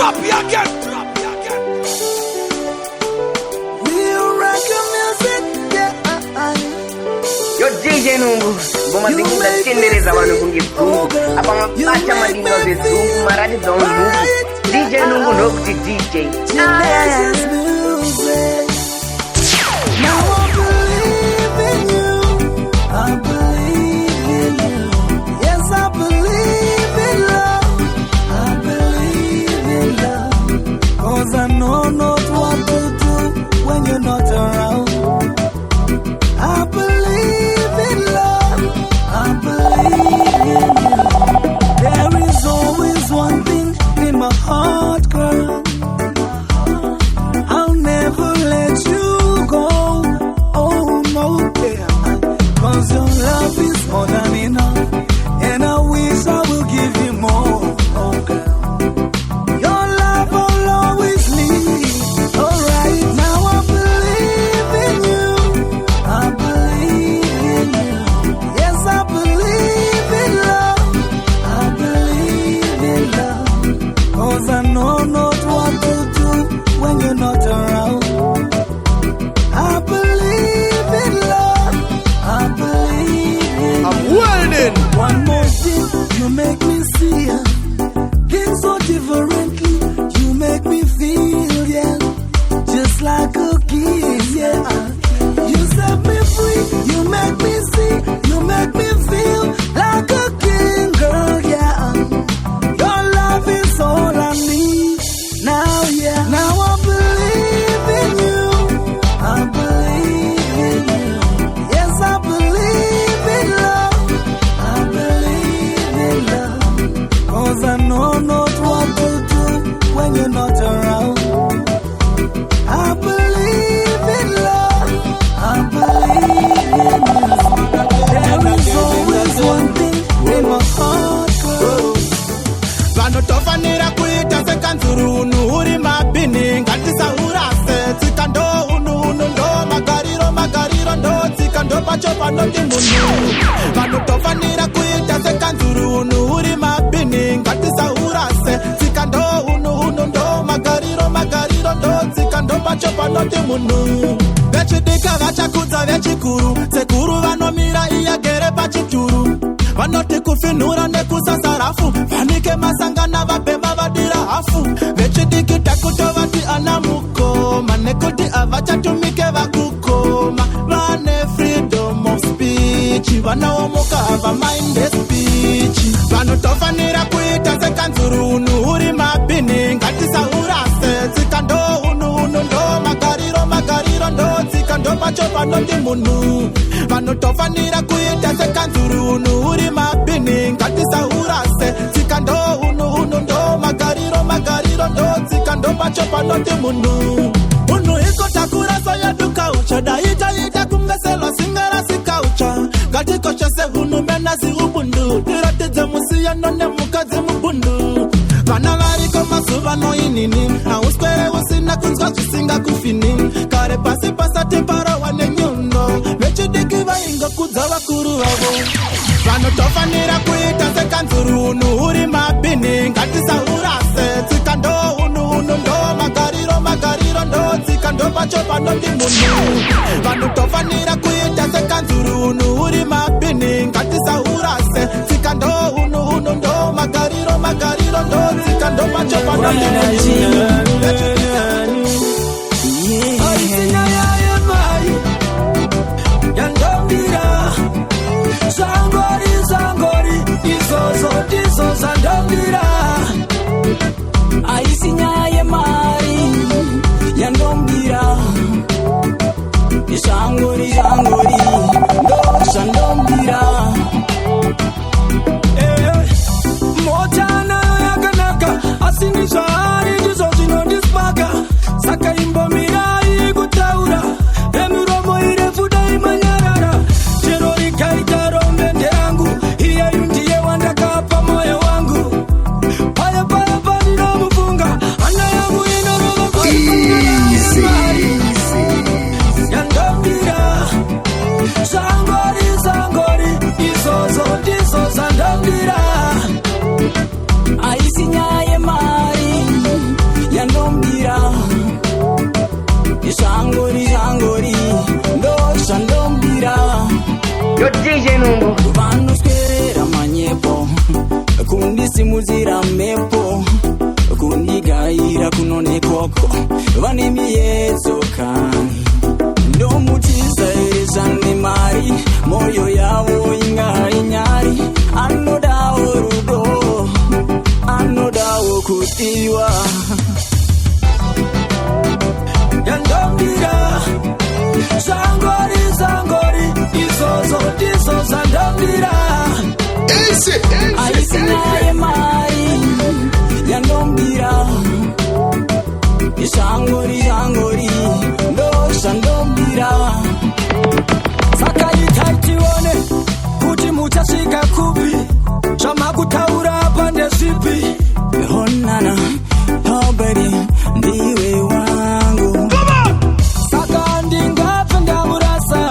Drop it again. Real reggae music, yeah. Yo DJ Nungu, boma zingu da tendereza wanu kungifungu. Apa mapacha madinga vezungu maradi don't move. DJ Nungu no kuti DJ. Now I believe in you. I believe in you. Yes, I believe in love. I believe in love. 'Cause I know not what to do when you're not around. I believe in love. I believe in you. There is always one thing in my heart, girl. I'll never let you go. Oh no, yeah. 'Cause your love is more than enough, and I wish I will give you more. Oh girl, your love will always lead. Alright, now I believe in you. I believe in you. Yes, I believe in love. I believe in love. 'Cause I know not what to do when you're not around. I believe in love. I believe in I'm winning. one more thing, you make me see things so differently. You make me feel, yeah, just like a kid, yeah. You set me free, you make me see, you make me feel like a king, girl, yeah. Your love is all I need now, yeah. Now I believe in you. I believe in you. Yes, I believe in love. I believe in love. 'Cause I know not what to do when you're not around. I believe in love. I believe in love. There is always one thing in my heart, girl. Vanotofanira kuita sekanzuru unu uri mabini ngatisaurase tsika ndo unu ndo magariro ndo tsika ndo pacho panoti munhu. Vanotofanira kuita sekanzuru unu uri mabini ngatisaurase tsika ndo unu ndo magariro ndo tsika ndo pacho panoti munhu. Vechidika vachakudza vechikuru sekuru vanomira iyagere pachituru. Vanoti kufinura nekusasarafu vanike masangana vapema vadira hafu. Vechidikita kutovati anamukoma nekuti avachatumike vakukoma. Vane freedom of speech, vanaomoka hava mind speech. Vanotofanira kuita sekanzuru unu uri mabini ngatisaurase tsika ndo unu ndo magariro ndo tsika ndo pacho panoti munhu. Vanotofanira kuita sekanzuru unu uri mabini ngatisaurase tsika ndo unu ndo magariro ndo tsika ndo pacho panoti munhu. Munhu ikotakura soyaduka ucha daita kumeselo singara sikaucha. Ngatikoshese hunu menasi ubundu tiratidze musiyano nemukadzi mubundu. Vana variko mazuva noinini auswere usina kunzwa zvisinga kufini. Kare pasi pasati parawa nenyundo vechidiki vaingokudza vakuru vavo. Vanotofanira kuita sekanzuru unu uri mabini ngatisaurase tsika ndo unu ndo magariro ndo tsika ndo pacho panoti munhu. Vanotofanira kuita sekanzuru unu uri mabini ngatisaurase tsika ndo unu ndo magariro ndo tsika ndo pacho panoti munhu. Aisinyaye mari yandombira ishangori ndoshandombira motana yakanaka asinishari ndizo zvinondispaka saka imbomirai kutaura emiromo irefu daimanyarara chero rikaita rombende yangu iyeyu ndiye wandakapa moyo wangu. Paya pandinomufunga hana yangu inorova kwa yandombira zangori izozo ndandira aisinyaye mari vasimuzira mepo kundigaira kunonekoko vane miedzo kani ndomutizaeresa nemari moyo yavo ingainyari anodawo rudo anodawo kudiwa yandombira zangori izozo ndizo zandombira aisinaye mari yandombira ishangori ndozvandombira saka itaitione kuti muchasvika kupi zvamakutaura apa ndezvipi honana hoberi ndiwe wangu saka ndingapfe ndamurasa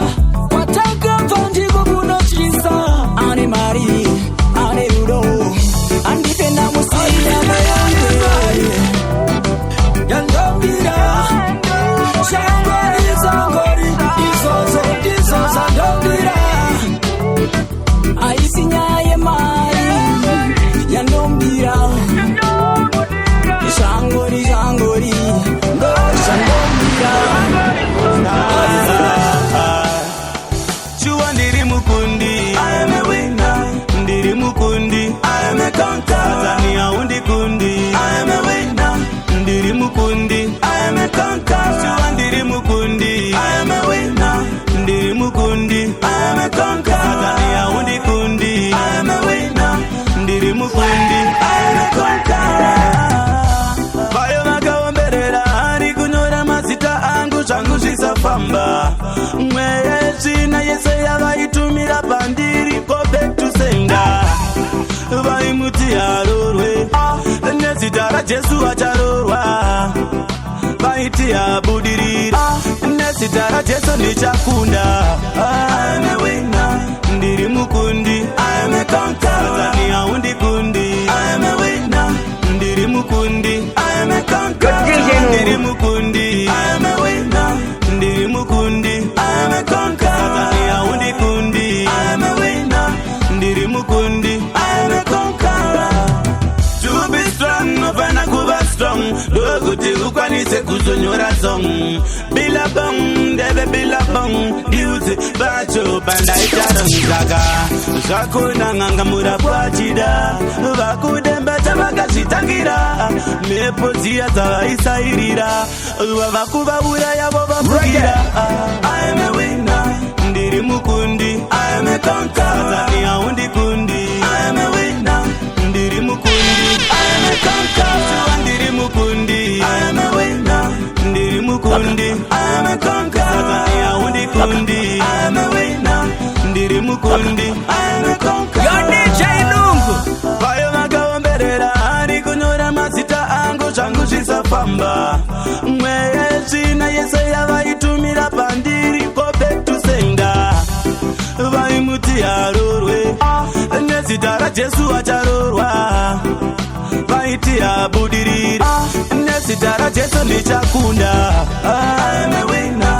kwatakabva ndiko kunotyisa ane mari ane rudo andipe ndamusiya mayange yandombira zangori izozo ndizo zandombira aisinyaye mari yandombira shangori ndozvandombira Chua ndiri mukundi I am a winner ndiri mukundi I am a conqueror Tanzania undikundi I am a winner ndiri mukundi I am a conqueror Chua ndiri mukundi I am a winner ndiri mukundi I am a conqueror Tanzania undikundi I am a winner ndiri mukundi I am a conqueror Vayo vakaomberera ari kunyora mazita angu zvangu zvisafamba mwezi na yese yavaitumira pandiri kobe tusenda vaimuti arorwe nezita rajesu acharorwa vaiti abudirira nezita rajesu ndichakunda ane wina ndiri mukundi ame kankara Tanzania undikundi ame wina ndiri mukundi ame kankara ndiri mukundi ame wina ndiri mukundi ame kankara Tanzania undikundi ame wina ndiri mukundi ame kankara to be strong nofana kuva strong dokuti ukwanise kuzonyora song bilabong debe bilabong beauty bacho bandaitarongaka zvakona ng'angamura kwachida vakudembeta vakazvitangira mhepo dziya dzavaisairira vavakuvauraya vovafugira I am a winner ndiri mukundi I am a conqueror Tanzania undikundi I am a winner ndiri mukundi I am a conqueror ndiri mukundi I am a winner ndiri mukundi I am a conqueror Tanzania undikundi I am a winner ndiri mukundi I am a conqueror Yo DJ Lungu vayo vakaomberera ari kunyora mazita angu zvangu zvisafamba mwezi na yese yavaitumira pandiri kobe tusenda vaimuti arorwe nezita rajesu acharorwa vaiti abudirira nezita rajesu ndichakunda ame wina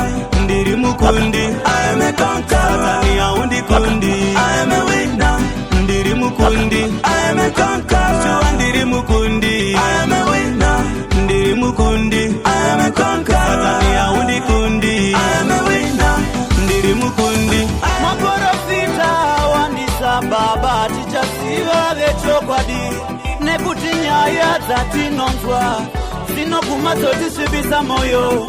ndiri mukundi ame kankara Tanzania undikundi ame wina ndiri mukundi ame kankara ndiri mukundi ame wina ndiri mukundi ame kankara Tanzania undikundi ame wina ndiri mukundi maprofita wandisa baba tichasiva vechokwadi nekuti nyaya dzatinonzwa dzinoguma dzotisvibisa moyo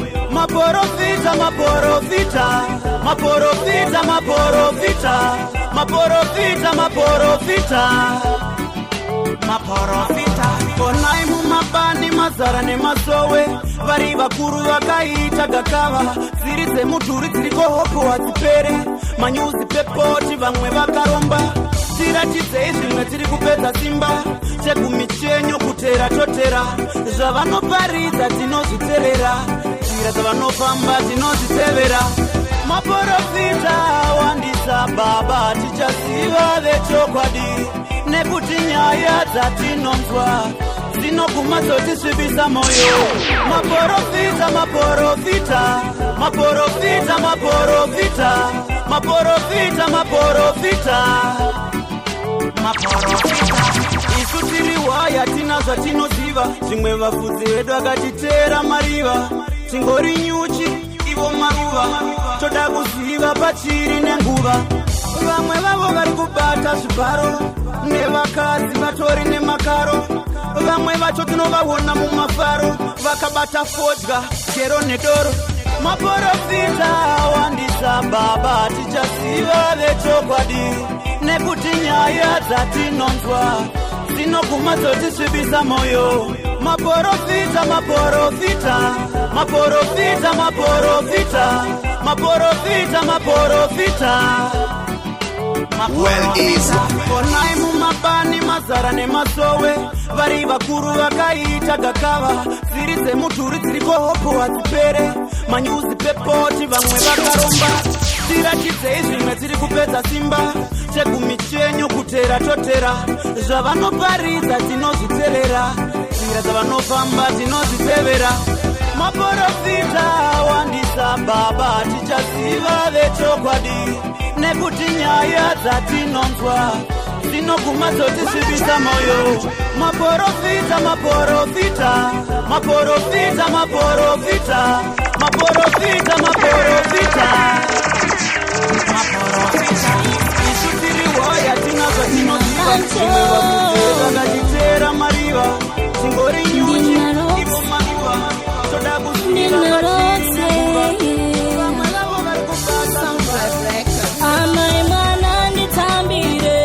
maprofita konai mumabani mazara nemasowe vari vakuru vakaita gakava dziri dzemudhuri dzirikohoko hadzipere manyuzi pepoti vamwe vakaromba tiratidzei zvimwe tiri kupedza simba chegumi chenyu kutera totera zvavanoparidza tinozviterera njira dzavanofamba tinozvitevera maprofita wandisa baba tichaziva vechokwadi nekuti nyaya dzatinonzwa dzinoguma dzotisvibisa moyo maprofita isu tiri waya tina zvatinoziva zvimwe vafudzi vedu akatiteera mariva tingori nyuchi ivo maruva toda kuziva pachiri nenguva vamwe vavo vari kubata zvibharo nevakadzi vatori nemakaro vamwe vacho tinovaona mumafaro vakabata fodya gero nedoro maprofita wandisa baba tichaziva vechokwadi nekuti nyaya dzatinonzwa dzinoguma dzotisvibisa moyo maprofita maprofita maprofita maprofita maprofita maprofita Well easy. Konai mumabani mazara nemasowe vari vakuru vakaita gakava dziri dzemudhuri dziriko hopo hadzipere manyuzi pepoti vamwe vakaromba tiratidzei zvimwe dziri kupedza simba chegumi chenyu kutera totera zvavanoparidza tinozviteerera nzira dzavanofamba tinozvitevera maprofita wandisa baba tichaziva vechokwadi nekuti nyaya dzatinonzwa dzinoguma dzotisvibisa moyo maprofita maprofita maprofita maprofita maprofita maprofita isu tiri waya tina zvatinoziva zvimwe vafudzi vakatiteera mariva tingori nyuchi ivo mariva toda kuziva vamwe vavo vari kubasa amai mwana nditambire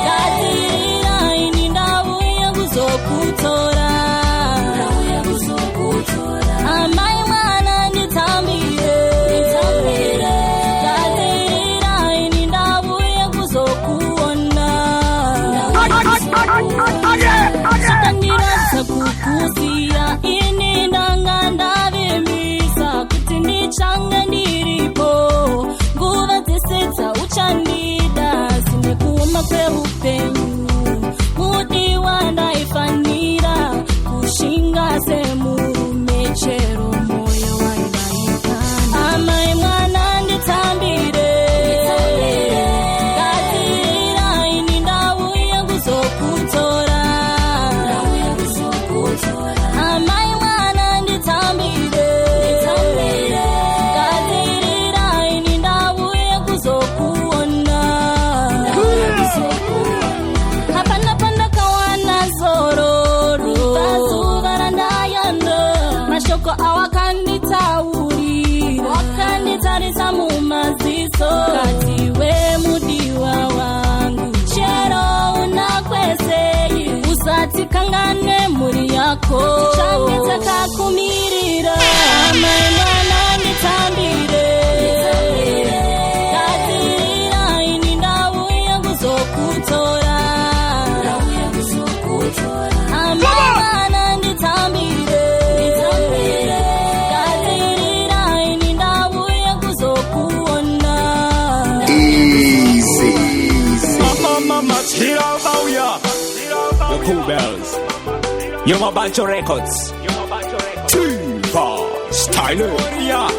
ndatirira ini ndauya kuzokutora amai mwana nditambire ndatirira ini ndauya kuzokuona zvakandiradza kukuziya ini ndanga ndavimbisa kuti ndichange ndiripo nguva dzese dzauchandida sine kuoma kweupenyu mudiwa ndaifanira kushinga semurume chero moyo waivaikana amai mwana nditambire ndatirira ini ndauya kuzokutora amai mwana nditambire ndatirira ini ndauya kuzokuona hapana pandakawana zororo pazuva randayanda mashoko awakanditauri wakanditarisa mumaziso kati wemudiwa wangu chero unakwesei usati kanganwe muri yako change takakumirira amai mwana nditambire ndatirira ini ndauya kuzokutora amai mwana nditambire ndatirira ini ndauya kuzokuona Easy. Mama, Tira Bauya. The Cool Bells. Yoma Bancho Records. Tuva. Styler. Yeah.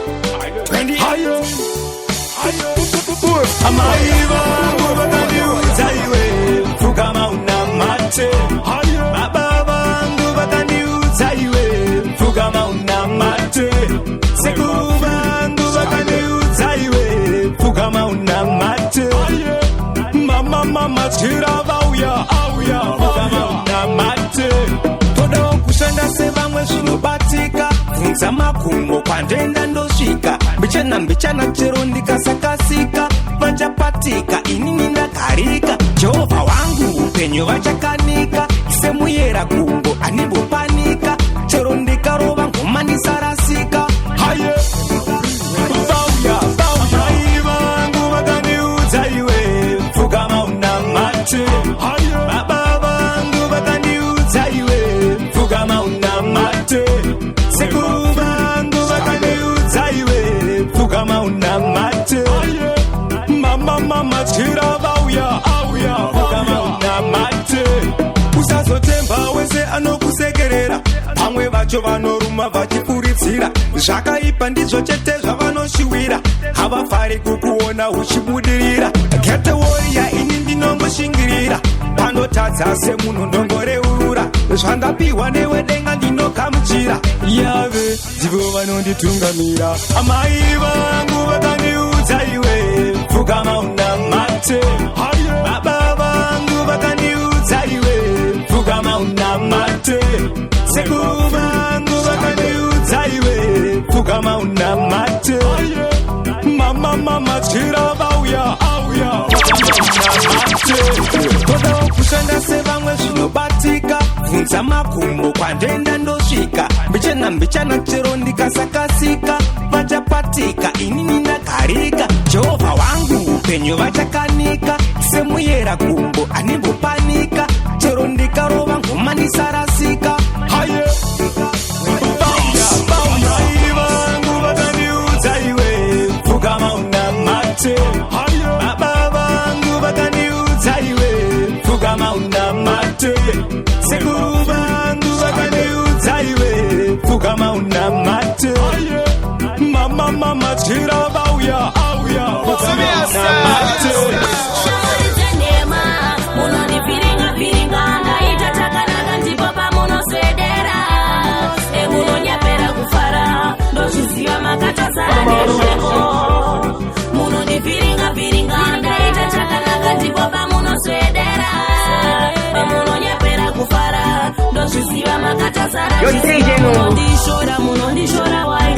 20 higher. Amaiva. Mubakaniuza iwe. Fukama unamate. Mababa. Mubakaniuza iwe. Fukama unamate. Sekuba. Mubakaniuza iwe. Fukama unamate. Mama tira vauya fukama unamate toda kushanda sevamwe zvinobatika bvunza makumbo kwandenda ndosvika mbichana chero ndikasakasika vachapatika inini ndagarika jehovha wangu upenyu vachakanika semuyera gumbo animbopanika chero ndikarova ngoma ndisarasika haye vauya vangu vakaniudza iwe fukama unamate baba vangu vakaniudza iwe fukama unamate sekuru vangu vakaniudza iwe fukama unamate mama tira vauya fukama unamate usazotemba wese anokusekerera pamwe vacho vanoruma vachifuridzira zvakaipa ndizvo chete zvavanoshiwira havafari kukuona uchibudirira kete woriya ini ndinongoshingirira panota ndinotadza semunhu ndongoreura zvandapiwa newedenga ndinokamuchira yave ndivo vanonditungamira amai vangu vakandiudza iwe pfugama unamate baba vangu vakandiudza iwe pfugama unamate sekuru vangu vakandiudza iwe pfugama unamate mama chira vauya toda kushanda sevamwe zvinobatika bvunza makumbo kwandenda ndosvika mbichana chero ndikasakasika vachapatika inini ndagarika jehovha wangu upenyu vachakanika semuyera gumbo animbopanika chero ndikarova ngoma ndisarasika haye vangu vakandiudza iwe pfugama unamate baba vangu vakandiudza iwe pfugama unamate sekuru vangu vakandiudza iwe pfugama unamate mama chira vauya pfugama unamate ndozviziva makatazara nezveko munondiviringa ndaita chakanaka ndipo pamunoswedera pamunonyepera kufara ndozviziva makatazara munondishora wai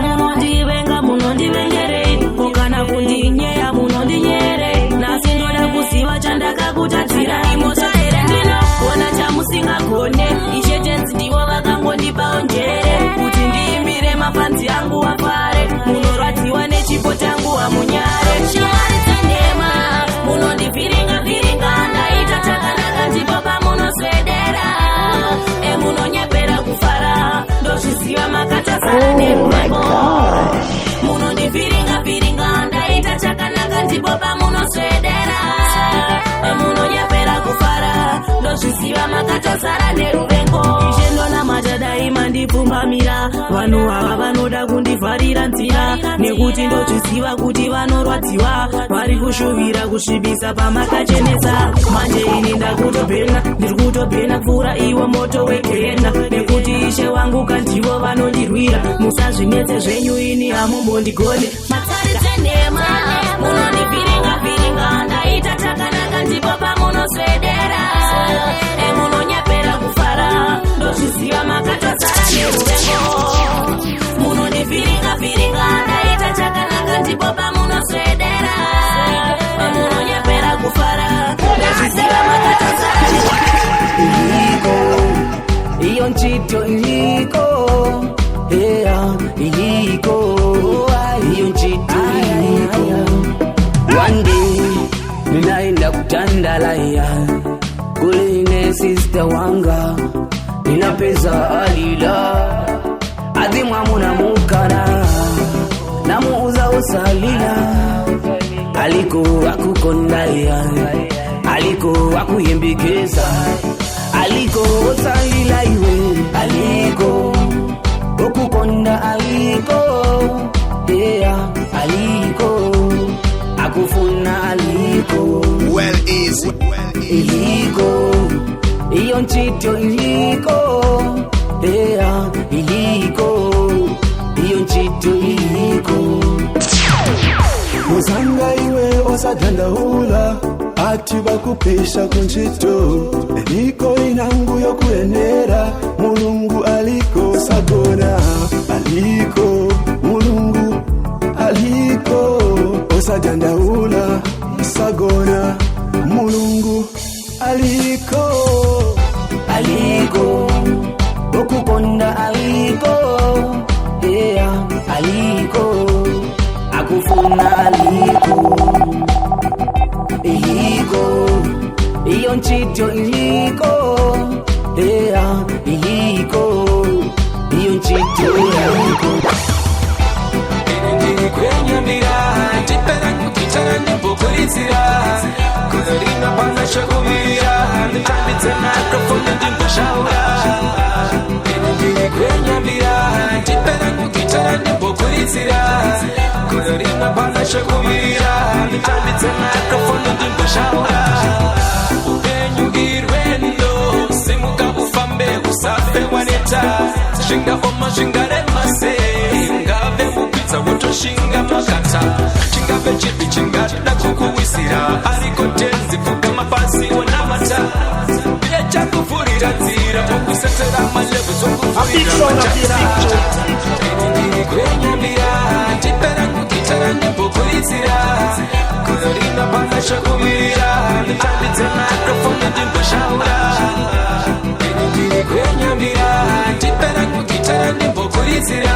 munondivenga munondivengerei kokana kundinyeya munondinyerei nasi ndoda kuziva chandakakutadzira imosaere ndinoona chamusingagone ishetenzi ndivo vakangondipawo njere kuti ndiimbire mafanzi angu wafare munorwadziwa nechipo changu wamunyare shamwari dzandema munondivhiringa ndaita chakanaka ndipo pamunoswedera munonyepera kufara ndozviziva makatazara nerwego munondivhiringa ndaita chakanaka ndipo pamunoswedera munonyepera kufara ndozviziva makatazara neruvengo ishendona matadai mandipfumbamira vanhu ava vanoda kundivharira nzira nekuti ndozviziva kuti vanorwadziwa vari kushuvira kusvibisa pamakachenesa manje ini ndakutobhena ndiri kutobhena pfuura iwo moto wegenda nekuti ishe wangu kandivo vanondirwira musazvinetse zvenyu ini hamumbondigone matsaritsenema munondivhiringa ndaita chakanaka ndipo pamunoswedera munonyepera kufara ndozviziva makatozara neruvengo munondivhiringa ndaita chakanaka ndipo pamunoswedera munonyepera kufara ndozviziva makatozara iyo nchito iliko iyo nchito iliko one day ninaenda kutandalaya kuline sister wanga ninapeza alila adhimwamuna mukana namuuza usalila aliko wakukondaya aliko wakuyembekeza aliko usalila iwe aliko ukukonda aliko aliko akufuna aliko iliko iyo nchito iliko iliko iyo nchito iliko musanga iwe osadandaula ati bakupesha kunchito iliko inangu yokuenera mulungu aliko sagona aliko mulungu aliko osadandaula sagona mulungu aliko okukonda aliko aliko akufuna aliko iyo nchito iliko iyo nchito iliko kwenyambira tipera kutichana ndimbokurizira kunarima panashakuvira nditambidze microphone ndimboshaura ndiri kwenyambira tipera kutichana ndimbokurizira kunarima panashakuvira nditambidze microphone ndimboshaura upenyugirwe shinga oma shinga remase ngave mupitsa wotoshinga makata chingave chipi chingada kukuwisira ariko tenzi fuga mapasi onamata pia chakufurira nzira okusetera malevu zokufurira machata kwenyambira chipera kukitara ndimbokurizira kulorina pana shakuvira nditambidze microphone ndimboshaura kwenyambira chipera kukitara ndimbokurizira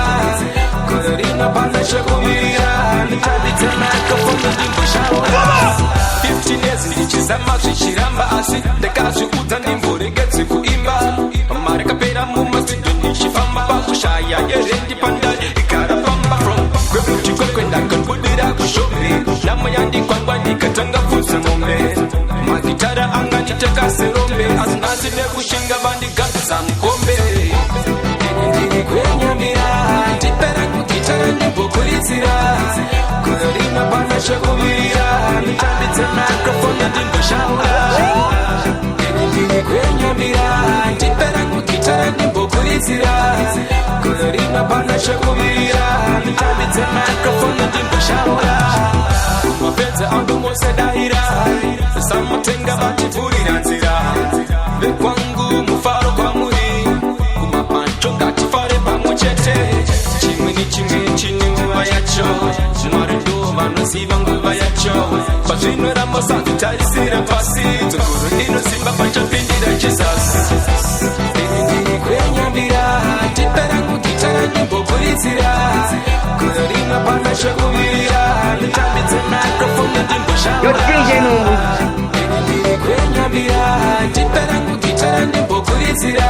kulorina pana shakuvira nditambidze microphone ndimboshaura 15 years ndichizama zvichiramba asi ndakazviudza ndimboregedzi kuimba mari kapera mumastudio ndichifamba pakushaya yerendi pandari ikarapamba from kwekuti kwekwendakanbudira kushombe nyama yandikwangwa ndikatanga pfudze mombe magitara anga nditeka serombe asi nhasi nekushinga vandigadzisa mukombe ndiri kwenyambira ndipera kugitara ndimbokurizira kulorina pana shakuvira nditambidze microphone ndimboshaura ndiri kwenyambira ndipera kugitara ndimbokurizira kulorina pana shakuvira nditambidze microphone ndimboshaura mapedza angu mose daira samutenga vativhurira nzira vekwangu mufaro kwamuri kumapancho ngatifare pamwe chete chimwe nechimwe chine nguva yacho mwari ndo vanoziva nguva yacho pazvinoramba sanzitarisira pasi dzogoro inosimba pachapindira jesus ndiri kwenyambira ndipera kugitara ndimbokurizira kulorina pana shakuvira nditambidze microphone ndimboshaura ndiri kwenyambira ndipera kugitara ndimbokurizira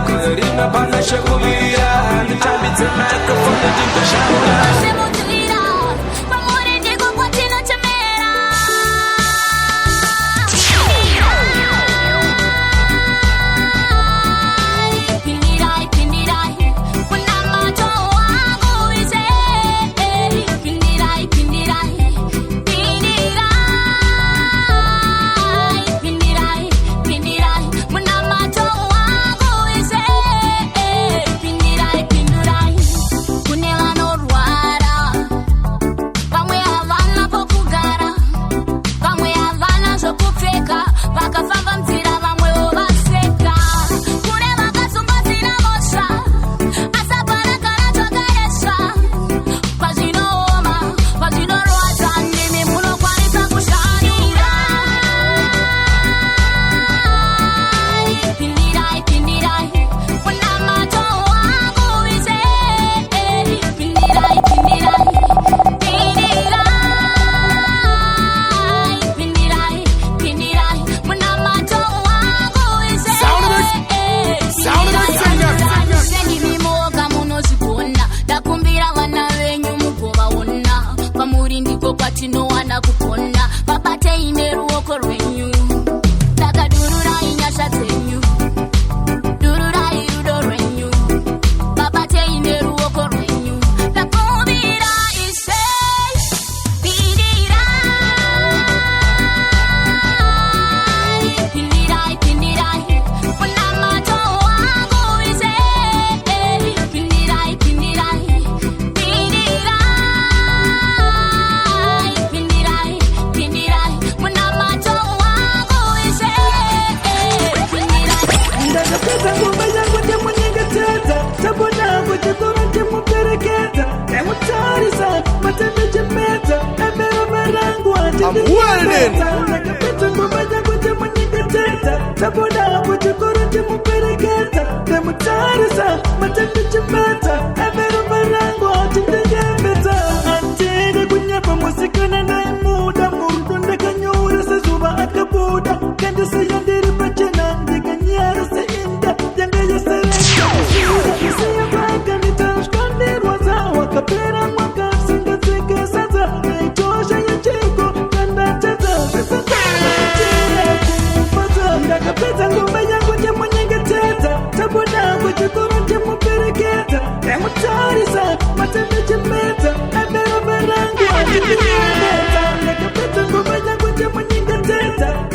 kulorina pana shakuvira nditambidze microphone ndimboshaura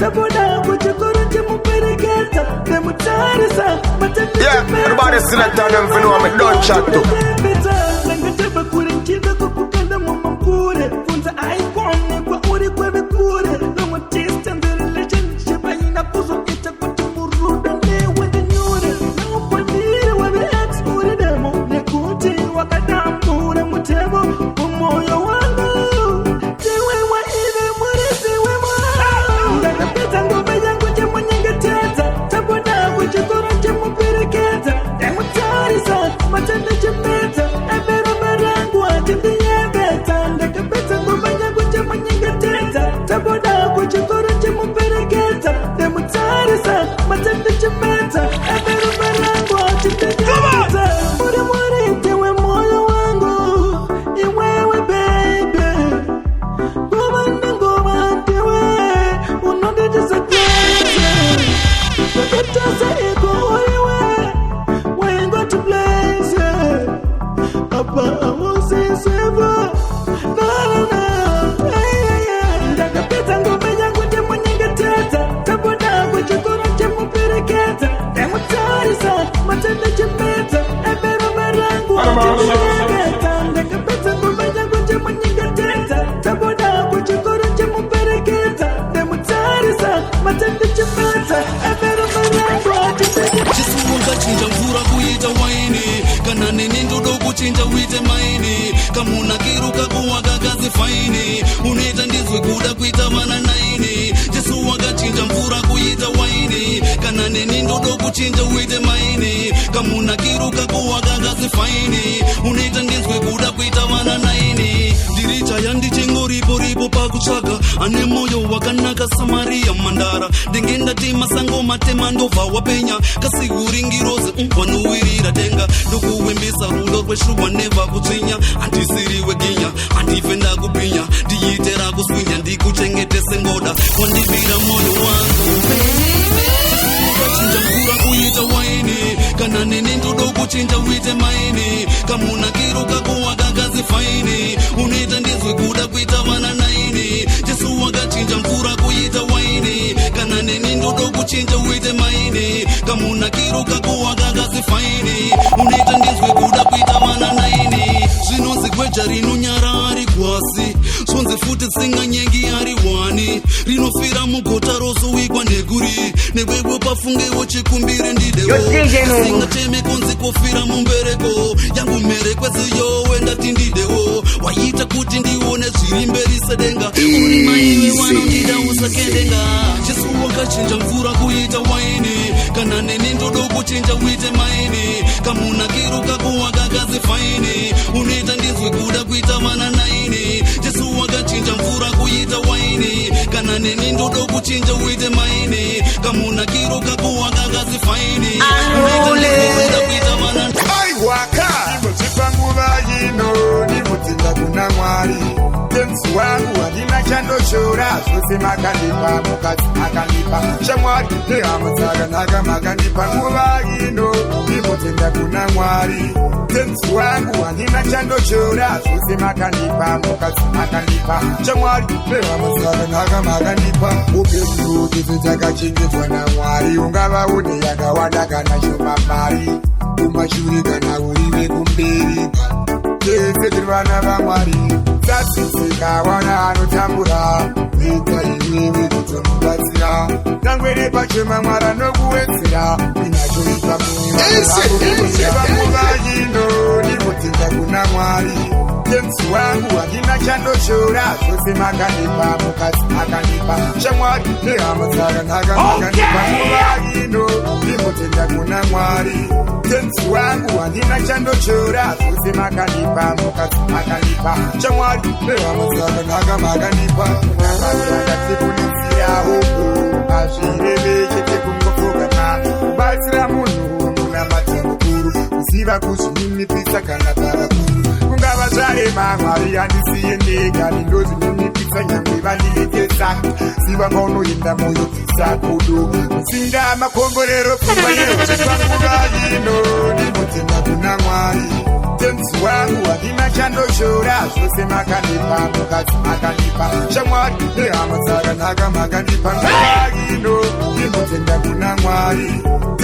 Taboda kuchukuru chimu pere listen and tell them for know I'm a done chat too.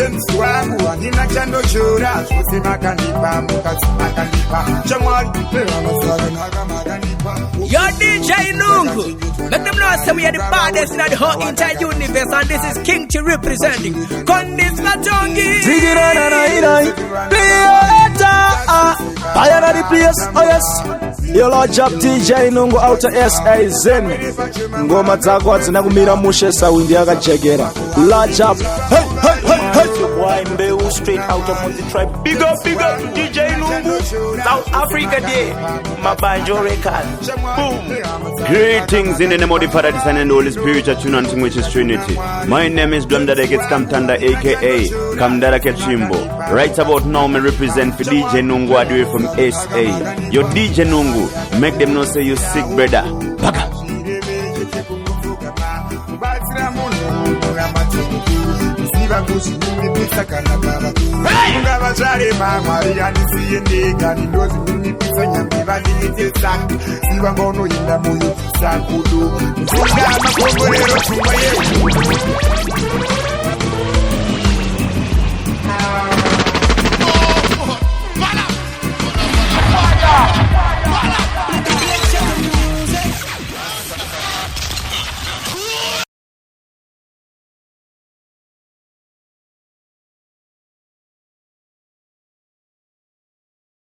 mpenzi wangu hanina chandochora zvose makanipa mukadzi makanipa chamwari nevamasara nakamakanipa. Yo DJ Nungu, let them know say we are the baddest in the whole entire universe, and this is King T representing Kondis Matongi. Fire at the place, oh yes. Yo large up DJ Nungu out of SA Zen. Ngoma zako zinakumira mushe saundi yakajegera. Large up. Hey, hey, hey, hey. Boy Mbeu straight out of the tribe. Big up DJ Nungu. South Africa Day. Mabanjo record. Boom. Greetings in the name of the Father, the Son, and the Holy Spirit, a tune unto which is Trinity. My name is Dondada Gets Kamtanda, aka Kamdara Kechimbo. Right about now, me represent for DJ Nungu Adwe from SA. Your DJ Nungu, make them know say you sick, brother. Baka. Hey!